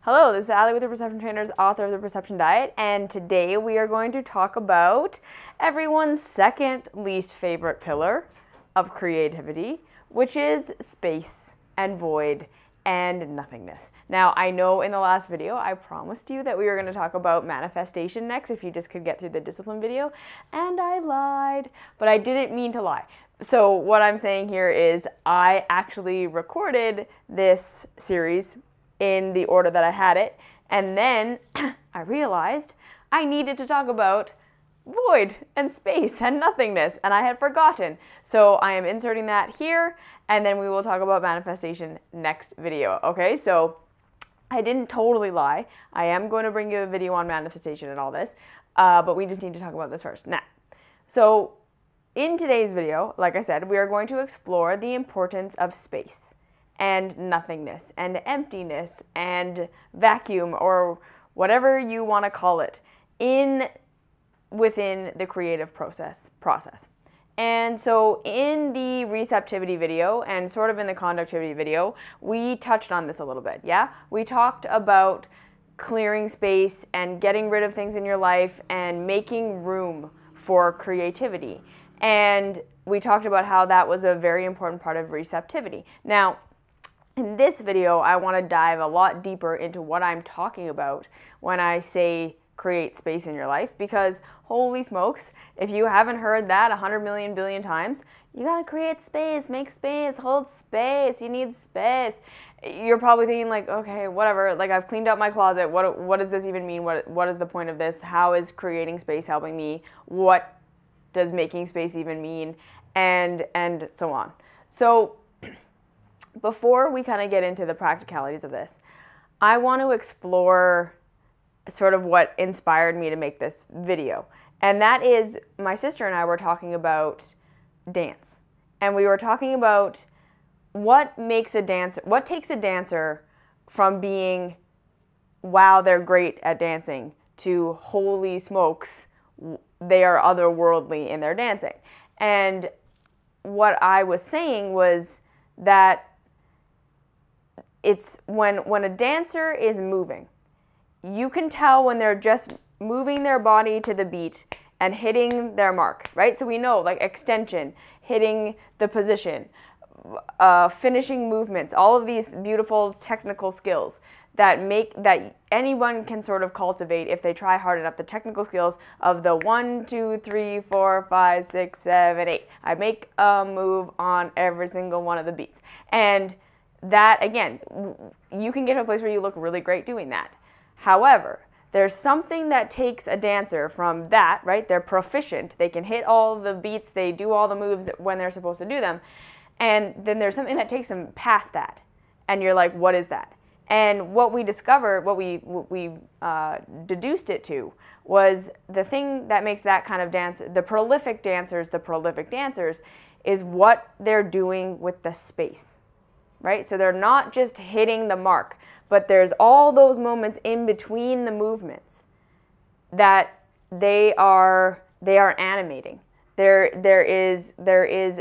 Hello, this is Allie with the Perception Trainers, author of The Perception Diet, and today we are going to talk about everyone's second least favorite pillar of creativity, which is space and void and nothingness. Now, I know in the last video I promised you that we were going to talk about manifestation next if you just could get through the discipline video, and I lied, but I didn't mean to lie. So what I'm saying here is I actually recorded this series in the order that I had it, and then I realized I needed to talk about void and space and nothingness, and I had forgotten. So I am inserting that here, and then we will talk about manifestation next video. Okay, so I didn't totally lie. I am going to bring you a video on manifestation and all this, but we just need to talk about this first. Now, so in today's video, like I said, we are going to explore the importance of space and nothingness and emptiness and vacuum, or whatever you want to call it, within the creative process. And so in the receptivity video and sort of in the conductivity video, we touched on this a little bit, yeah? We talked about clearing space and getting rid of things in your life and making room for creativity. And we talked about how that was a very important part of receptivity. Now, in this video, I want to dive a lot deeper into what I'm talking about when I say create space in your life, because holy smokes, if you haven't heard that 100 million billion times, you gotta create space, make space, hold space, you need space. You're probably thinking like, okay, whatever, like I've cleaned up my closet, what does this even mean? What is the point of this? How is creating space helping me? What does making space even mean? And so on. So before we kind of get into the practicalities of this, I want to explore sort of what inspired me to make this video. And that is, my sister and I were talking about dance. And we were talking about what takes a dancer from being, wow, they're great at dancing, to holy smokes, they are otherworldly in their dancing. And what I was saying was that it's when a dancer is moving, you can tell when they're just moving their body to the beat and hitting their mark, right? So we know, like extension, hitting the position, finishing movements, all of these beautiful technical skills that anyone can sort of cultivate if they try hard enough. The technical skills of the 1, 2, 3, 4, 5, 6, 7, 8. I make a move on every single one of the beats. And that, again, you can get to a place where you look really great doing that. However, there's something that takes a dancer from that, right? They're proficient. They can hit all the beats. They do all the moves when they're supposed to do them. And then there's something that takes them past that. And you're like, what is that? And what we discovered, what we deduced it to, was the thing that makes that kind of dance, the prolific dancers, is what they're doing with the space. Right? So they're not just hitting the mark, but there's all those moments in between the movements that they are animating. There is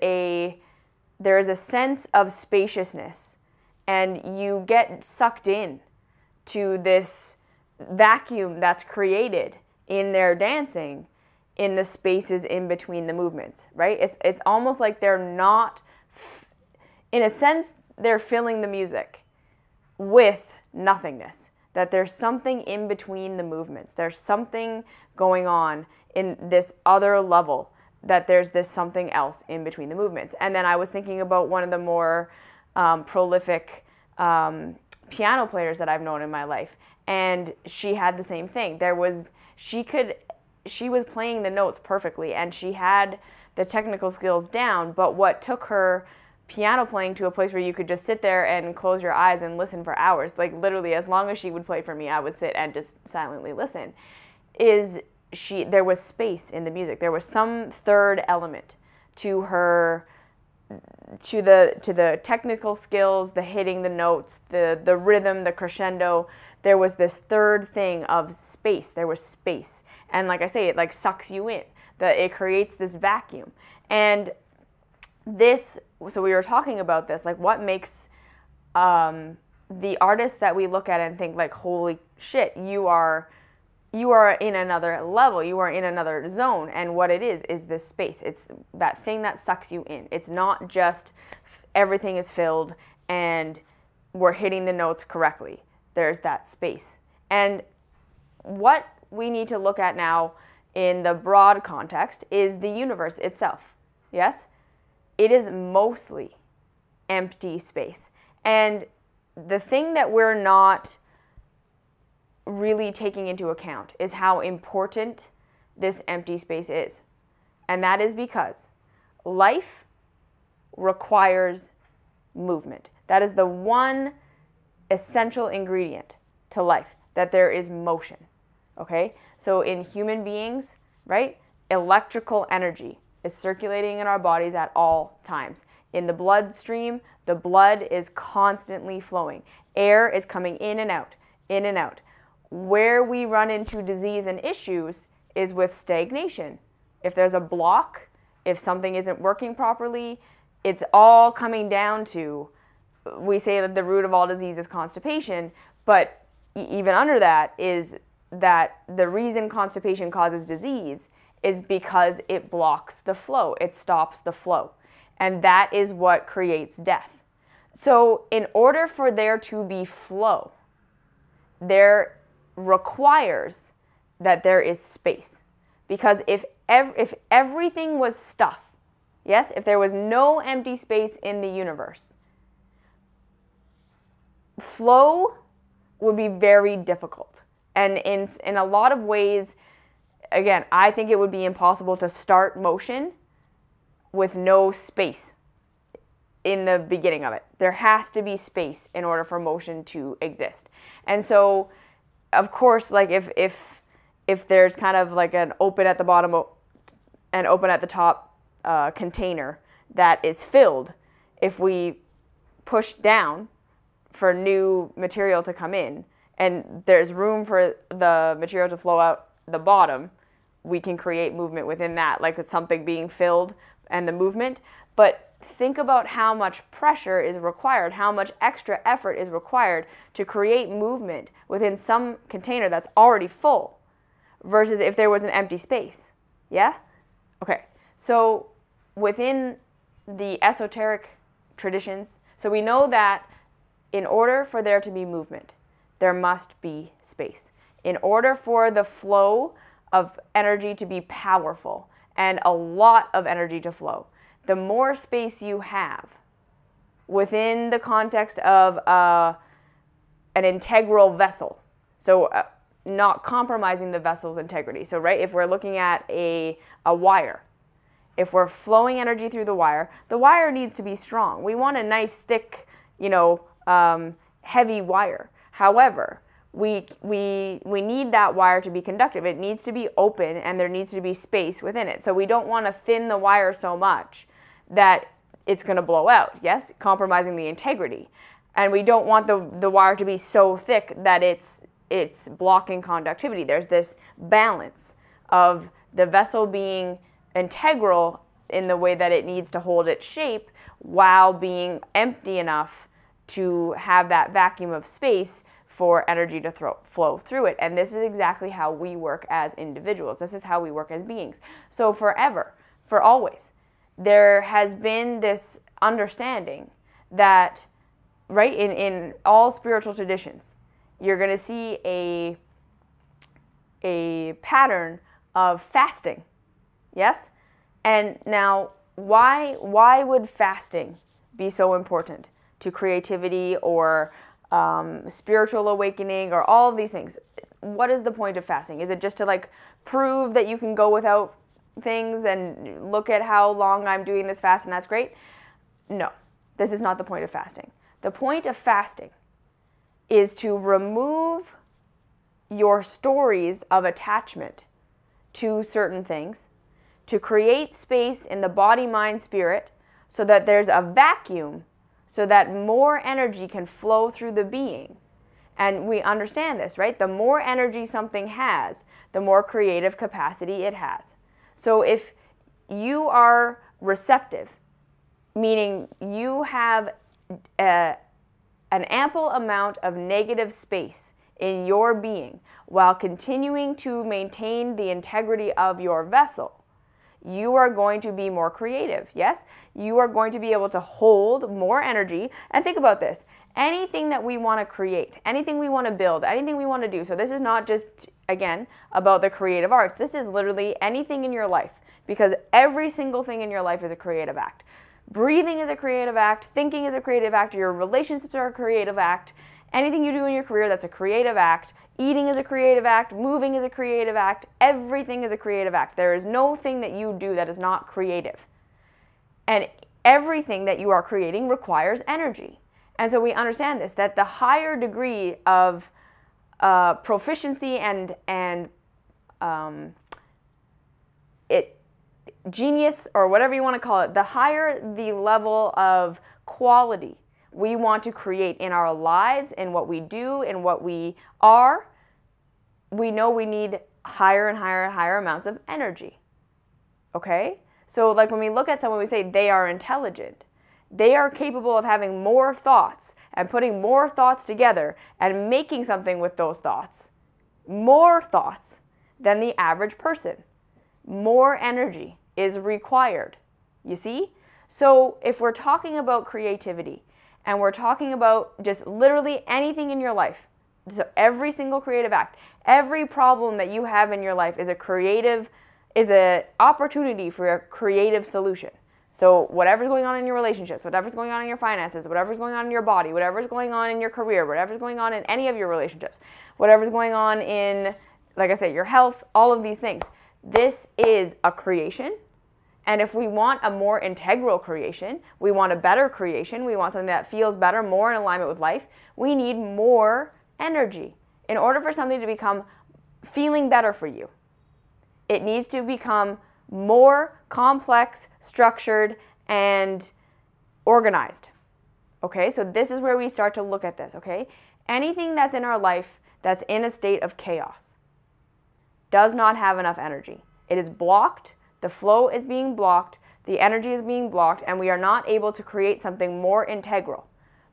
a sense of spaciousness, and you get sucked in to this vacuum that's created in their dancing in the spaces in between the movements, right? It's almost like they're not, in a sense, they're filling the music with nothingness, that there's something in between the movements. There's something going on in this other level, that there's this something else in between the movements. And then I was thinking about one of the more prolific piano players that I've known in my life, and she had the same thing. She was playing the notes perfectly, and she had the technical skills down, but what took her piano playing to a place where you could just sit there and close your eyes and listen for hours, like literally as long as she would play for me, I would sit and just silently listen, there was space in the music. There was some third element to her, to the technical skills, the hitting the notes, the rhythm, the crescendo. There was this third thing of space. There was space. And like I say, it like sucks you in. It creates this vacuum. And so we were talking about this, like what makes the artists that we look at and think like, holy shit, you are in another level, you are in another zone. And what it is this space. It's that thing that sucks you in. It's not just everything is filled and we're hitting the notes correctly. There's that space. And what we need to look at now in the broad context is the universe itself. Yes? It is mostly empty space. And the thing that we're not really taking into account is how important this empty space is. And that is because life requires movement. That is the one essential ingredient to life, that there is motion. Okay? So in human beings, right, electrical energy is circulating in our bodies at all times. In the bloodstream, the blood is constantly flowing. Air is coming in and out, in and out. Where we run into disease and issues is with stagnation. If there's a block, if something isn't working properly, it's all coming down to, we say that the root of all disease is constipation, but even under that is that the reason constipation causes disease is because it blocks the flow. It stops the flow. And that is what creates death. So in order for there to be flow, there requires that there is space. Because if everything was stuff, yes, if there was no empty space in the universe, flow would be very difficult. And in a lot of ways, again, I think it would be impossible to start motion with no space in the beginning of it. There has to be space in order for motion to exist. And so, of course, like if there's kind of like an open at the bottom and open at the top container that is filled, if we push down for new material to come in, and there's room for the material to flow out the bottom, we can create movement within that, like it's something being filled and the movement. But think about how much pressure is required, how much extra effort is required to create movement within some container that's already full versus if there was an empty space. Yeah? Okay. So within the esoteric traditions, so we know that in order for there to be movement, there must be space. In order for the flow of energy to be powerful and a lot of energy to flow, the more space you have within the context of an integral vessel, so not compromising the vessel's integrity. So right, if we're looking at a wire, if we're flowing energy through the wire needs to be strong. We want a nice, thick, heavy wire. However, we need that wire to be conductive. It needs to be open and there needs to be space within it. So we don't want to thin the wire so much that it's going to blow out, yes, compromising the integrity. And we don't want the wire to be so thick that it's blocking conductivity. There's this balance of the vessel being integral in the way that it needs to hold its shape while being empty enough to have that vacuum of space for energy to flow through it. And this is exactly how we work as individuals. This is how we work as beings. So forever, for always, there has been this understanding that, right, in all spiritual traditions, you're going to see a pattern of fasting. Yes? And now, why would fasting be so important to creativity or spiritual awakening or all of these things? What is the point of fasting? Is it just to like prove that you can go without things and look at how long I'm doing this fast and that's great? No, this is not the point of fasting. The point of fasting is to remove your stories of attachment to certain things, to create space in the body, mind, spirit, so that there's a vacuum, so that more energy can flow through the being. And we understand this, right? The more energy something has, the more creative capacity it has. So if you are receptive, meaning you have an ample amount of negative space in your being while continuing to maintain the integrity of your vessel, you are going to be more creative. Yes, you are going to be able to hold more energy. And think about this. Anything that we want to create, anything we want to build, anything we want to do. So this is not just, again, about the creative arts. This is literally anything in your life, because every single thing in your life is a creative act. Breathing is a creative act. Thinking is a creative act. Your relationships are a creative act. Anything you do in your career, that's a creative act. Eating is a creative act. Moving is a creative act. Everything is a creative act. There is no thing that you do that is not creative. And everything that you are creating requires energy. And so we understand this, that the higher degree of proficiency and genius, or whatever you want to call it, the higher the level of quality we want to create in our lives, in what we do, in what we are, we know we need higher and higher and higher amounts of energy. Okay? So like when we look at someone, we say they are intelligent. They are capable of having more thoughts and putting more thoughts together and making something with those thoughts. More thoughts than the average person. More energy is required. You see? So if we're talking about creativity and we're talking about just literally anything in your life, so every single creative act, every problem that you have in your life is an opportunity for a creative solution. So whatever's going on in your relationships, whatever's going on in your finances, whatever's going on in your body, whatever's going on in your career, whatever's going on in any of your relationships, whatever's going on in, like I said, your health, all of these things. This is a creation. And if we want a more integral creation, we want a better creation, we want something that feels better, more in alignment with life, we need more energy. In order for something to become feeling better for you, it needs to become more complex, structured, and organized. Okay, so this is where we start to look at this, okay? Anything that's in our life that's in a state of chaos does not have enough energy. It is blocked, the flow is being blocked, the energy is being blocked, and we are not able to create something more integral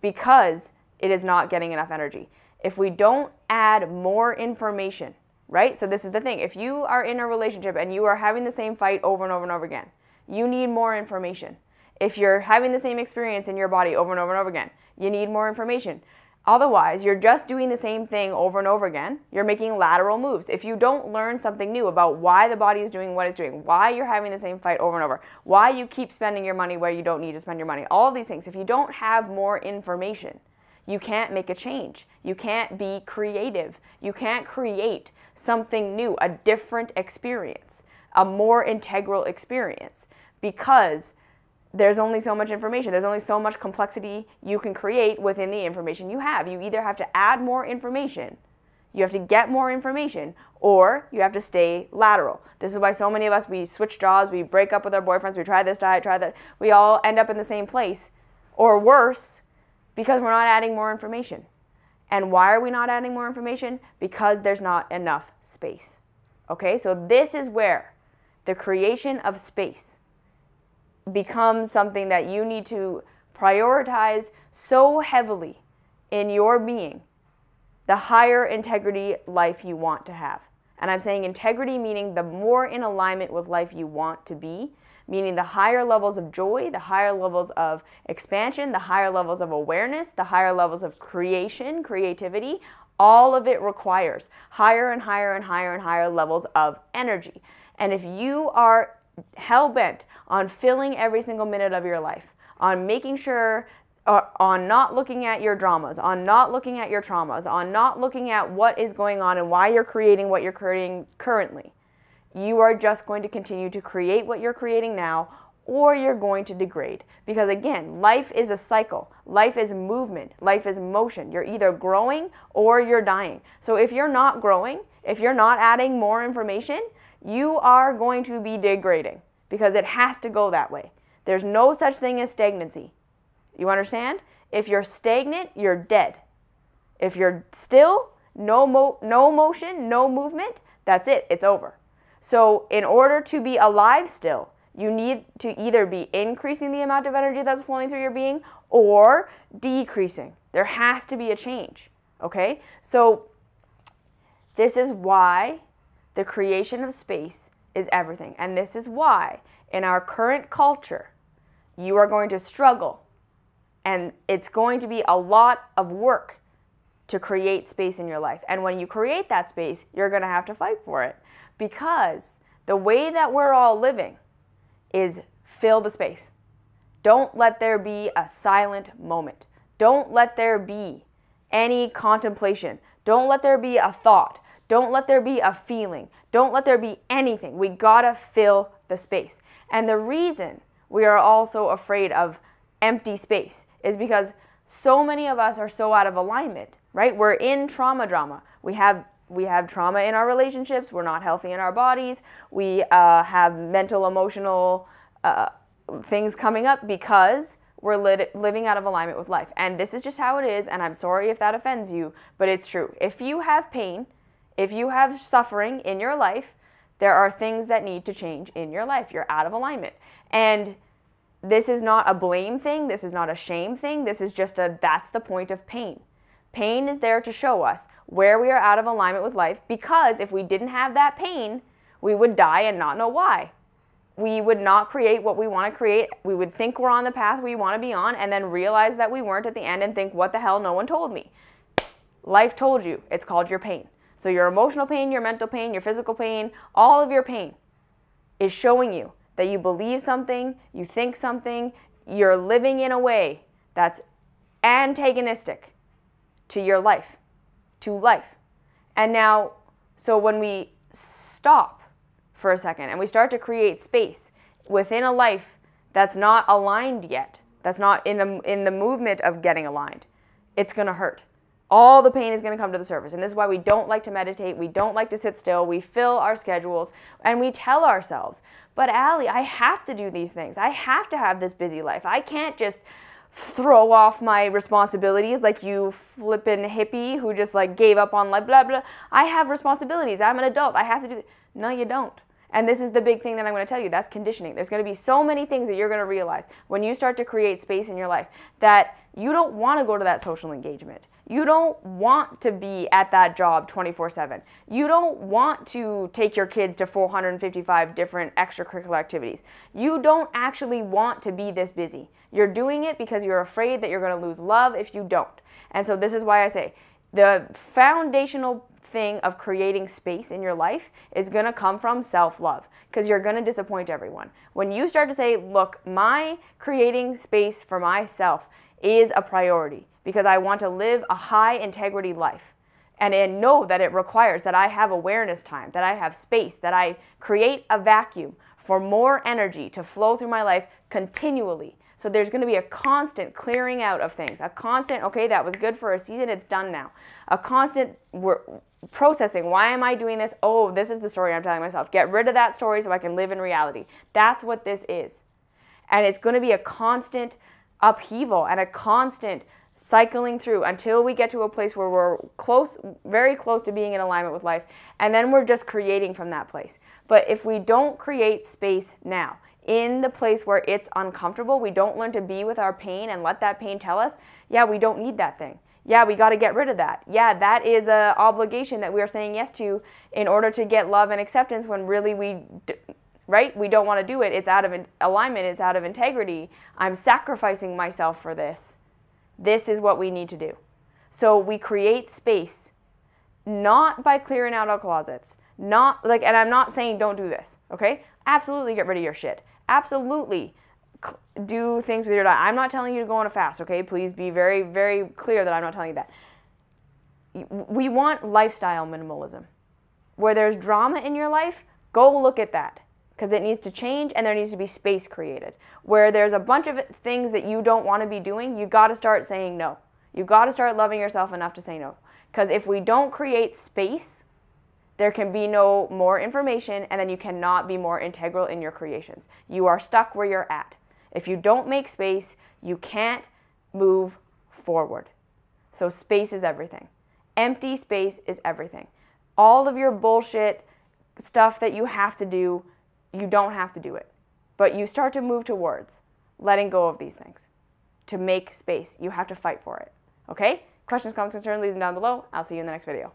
because it is not getting enough energy. If we don't add more information, right? So this is the thing. If you are in a relationship and you are having the same fight over and over and over again, you need more information. If you're having the same experience in your body over and over and over again, you need more information. Otherwise, you're just doing the same thing over and over again. You're making lateral moves. If you don't learn something new about why the body is doing what it's doing, why you're having the same fight over and over, why you keep spending your money where you don't need to spend your money, all of these things, if you don't have more information, you can't make a change. You can't be creative. You can't create something new, a different experience, a more integral experience, because there's only so much information. There's only so much complexity you can create within the information you have. You either have to add more information, you have to get more information, or you have to stay lateral. This is why so many of us, we switch jobs, we break up with our boyfriends, we try this diet, try that. We all end up in the same place, or worse, because we're not adding more information. And why are we not adding more information? Because there's not enough space. Okay, so this is where the creation of space becomes something that you need to prioritize so heavily in your being, the higher integrity life you want to have. And I'm saying integrity meaning the more in alignment with life you want to be, meaning the higher levels of joy, the higher levels of expansion, the higher levels of awareness, the higher levels of creation, creativity. All of it requires higher and higher and higher and higher levels of energy. And if you are hell-bent on filling every single minute of your life, on making sure, on not looking at your dramas, on not looking at your traumas, on not looking at what is going on and why you're creating what you're creating currently, you are just going to continue to create what you're creating now, or you're going to degrade. Because again, life is a cycle. Life is movement. Life is motion. You're either growing or you're dying. So if you're not growing, if you're not adding more information, you are going to be degrading, because it has to go that way. There's no such thing as stagnancy. You understand? If you're stagnant, you're dead. If you're still, no motion, no movement, that's it. It's over. So in order to be alive still, you need to either be increasing the amount of energy that's flowing through your being or decreasing. There has to be a change, okay? So this is why the creation of space is everything. And this is why in our current culture, you are going to struggle, and it's going to be a lot of work to create space in your life. And when you create that space, you're going to have to fight for it, because the way that we're all living is fill the space. Don't let there be a silent moment. Don't let there be any contemplation. Don't let there be a thought. Don't let there be a feeling. Don't let there be anything. We gotta fill the space. And the reason we are all so afraid of empty space is because so many of us are so out of alignment, right? We're in trauma drama. We have trauma in our relationships. We're not healthy in our bodies. We have mental, emotional things coming up because we're living out of alignment with life. And this is just how it is, and I'm sorry if that offends you, but it's true. If you have pain, if you have suffering in your life, there are things that need to change in your life. You're out of alignment. And this is not a blame thing. This is not a shame thing. This is just that's the point of pain. Pain is there to show us where we are out of alignment with life, because if we didn't have that pain, we would die and not know why. We would not create what we want to create. We would think we're on the path we want to be on, and then realize that we weren't at the end and think, what the hell, no one told me. Life told you. It's called your pain. So your emotional pain, your mental pain, your physical pain, all of your pain is showing you that you believe something, you think something, you're living in a way that's antagonistic to your life, to life. And now, so when we stop for a second and we start to create space within a life that's not aligned yet, that's not in the movement of getting aligned, it's going to hurt. All the pain is going to come to the surface. And this is why we don't like to meditate. We don't like to sit still. We fill our schedules and we tell ourselves, but Allie, I have to do these things. I have to have this busy life. I can't just throw off my responsibilities like you flippin' hippie who just like gave up on life, blah, blah. I have responsibilities. I'm an adult. I have to do. No, you don't. And this is the big thing that I'm going to tell you. That's conditioning. There's going to be so many things that you're going to realize when you start to create space in your life that you don't want to go to that social engagement. You don't want to be at that job 24/7. You don't want to take your kids to 455 different extracurricular activities. You don't actually want to be this busy. You're doing it because you're afraid that you're going to lose love if you don't. And so this is why I say the foundational thing of creating space in your life is going to come from self-love, because you're going to disappoint everyone. When you start to say, look, my creating space for myself is a priority because I want to live a high integrity life, and I know that it requires that I have awareness time, that I have space, that I create a vacuum for more energy to flow through my life continually. So there's going to be a constant clearing out of things, a constant, okay, that was good for a season, it's done now. A constant processing, why am I doing this? Oh, this is the story I'm telling myself. Get rid of that story so I can live in reality. That's what this is. And it's going to be a constant upheaval and a constant cycling through until we get to a place where we're close, very close to being in alignment with life, and then we're just creating from that place. But if we don't create space now, in the place where it's uncomfortable, we don't learn to be with our pain and let that pain tell us, yeah, we don't need that thing. Yeah, we got to get rid of that. Yeah, that is an obligation that we are saying yes to in order to get love and acceptance, when really we don't want to do it. It's out of alignment. It's out of integrity. I'm sacrificing myself for this. This is what we need to do. So we create space, not by clearing out our closets, not like, and I'm not saying don't do this, okay? Absolutely get rid of your shit. Absolutely do things with your diet. I'm not telling you to go on a fast, okay? Please be very, very clear that I'm not telling you that. We want lifestyle minimalism. Where there's drama in your life, go look at that, because it needs to change and there needs to be space created. Where there's a bunch of things that you don't want to be doing, you got to start saying no. You got to start loving yourself enough to say no. Because if we don't create space, there can be no more information, and then you cannot be more integral in your creations. You are stuck where you're at. If you don't make space, you can't move forward. So space is everything. Empty space is everything. All of your bullshit stuff that you have to do, you don't have to do it. But you start to move towards letting go of these things. To make space, you have to fight for it. Okay? Questions, comments, concerns, leave them down below. I'll see you in the next video.